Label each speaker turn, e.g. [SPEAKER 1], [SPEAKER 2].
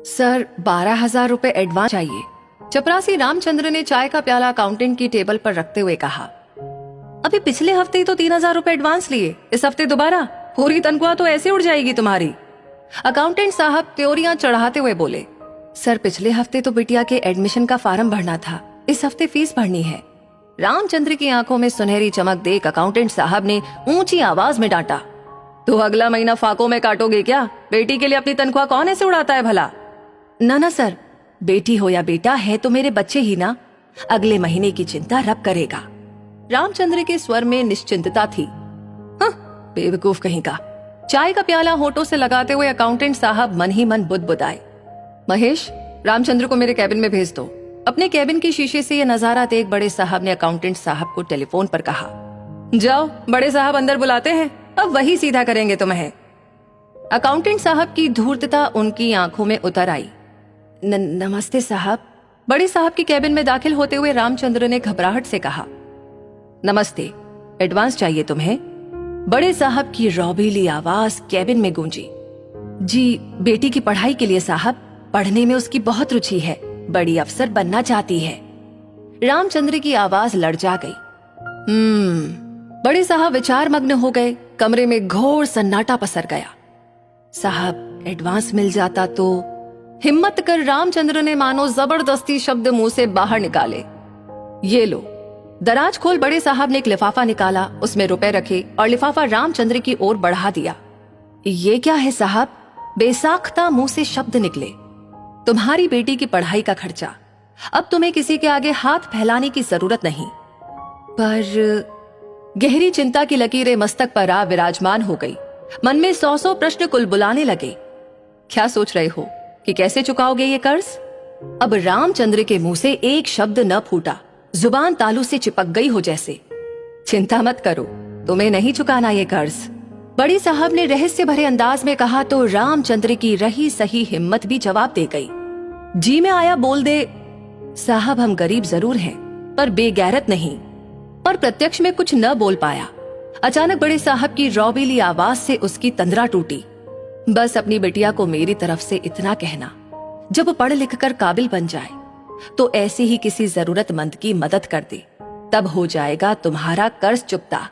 [SPEAKER 1] Sir 12,000 रुपए advance चाहिए। चपरासी रामचंद्र ने चाय का प्याला अकाउंटेंट की टेबल पर रखते हुए कहा, अभी पिछले हफ्ते ही तो 3,000 रुपए एडवांस लिए, इस हफ्ते दोबारा? पूरी तनख्वाह तो ऐसे उड़ जाएगी तुम्हारी। अकाउंटेंट साहब त्योरियां चढ़ाते हुए बोले, सर पिछले हफ्ते तो बिटिया के एडमिशन का फार्म भरना था, इस हफ्ते फीस भरनी है। रामचंद्र की आंखों में सुनहरी चमक देख अकाउंटेंट साहब ने ऊंची आवाज में डांटा, तो अगला महीना फाकों में काटोगे क्या? बेटी के लिए अपनी तनख्वाह कौन ऐसे उड़ाता है भला? ना सर, बेटी हो या बेटा है तो मेरे बच्चे ही ना, अगले महीने की चिंता रब करेगा। रामचंद्र के स्वर में निश्चिंतता थी। बेवकूफ कहीं का। चाय का प्याला होठों से लगाते हुए अकाउंटेंट साहब मन ही मन बुदबुदाए, महेश रामचंद्र को मेरे कैबिन में भेज दो। अपने कैबिन की शीशे से यह नजारा देख बड़े साहब ने अकाउंटेंट साहब को टेलीफोन पर कहा, जाओ बड़े साहब अंदर बुलाते हैं, अब वही सीधा करेंगे तुम्हें। अकाउंटेंट साहब की धूर्तता उनकी आंखों में उतर आई। नमस्ते साहब। बड़े साहब की कैबिन में दाखिल होते हुए रामचंद्र ने घबराहट से कहा, नमस्ते, एडवांस चाहिए तुम्हें? बड़े साहब की रौबीली आवाज कैबिन में गूंजी। जी बेटी की पढ़ाई के लिए साहब, पढ़ने में उसकी बहुत रुचि है, बड़ी अफसर बनना चाहती है। रामचंद्र की आवाज लड़जा गई। बड़े साहब विचार मग्न हो गए। कमरे में घोर सन्नाटा पसर गया। साहब एडवांस मिल जाता तो। हिम्मत कर रामचंद्र ने मानो जबरदस्ती शब्द मुंह से बाहर निकाले। ये लो। दराज खोल बड़े साहब ने एक लिफाफा निकाला, उसमें रुपए रखे और लिफाफा रामचंद्र की ओर बढ़ा दिया। ये क्या है साहब? बेसाख्ता मुंह से शब्द निकले। तुम्हारी बेटी की पढ़ाई का खर्चा। अब तुम्हें किसी के आगे हाथ फैलाने की जरूरत नहीं। पर गहरी चिंता की लकीरें मस्तक पर आ विराजमान हो गई। मन में 100 प्रश्न कुलबुलाने लगे। क्या सोच रहे हो कि कैसे चुकाओगे ये कर्ज? अब रामचंद्र के मुंह से एक शब्द न फूटा, जुबान तालू से चिपक गई हो जैसे। चिंता मत करो, तुम्हें नहीं चुकाना ये कर्ज। बड़ी साहब ने रहस्य भरे अंदाज में कहा तो रामचंद्र की रही सही हिम्मत भी जवाब दे गई। जी में आया बोल दे, साहब हम गरीब जरूर हैं पर बेगैरत नहीं। और प्रत्यक्ष में कुछ न बोल पाया। अचानक बड़े साहब की रौबीली आवाज से उसकी तंद्रा टूटी। बस अपनी बिटिया को मेरी तरफ से इतना कहना, जब पढ़ लिख कर काबिल बन जाए तो ऐसे ही किसी जरूरतमंद की मदद कर दे, तब हो जाएगा तुम्हारा कर्ज चुकता।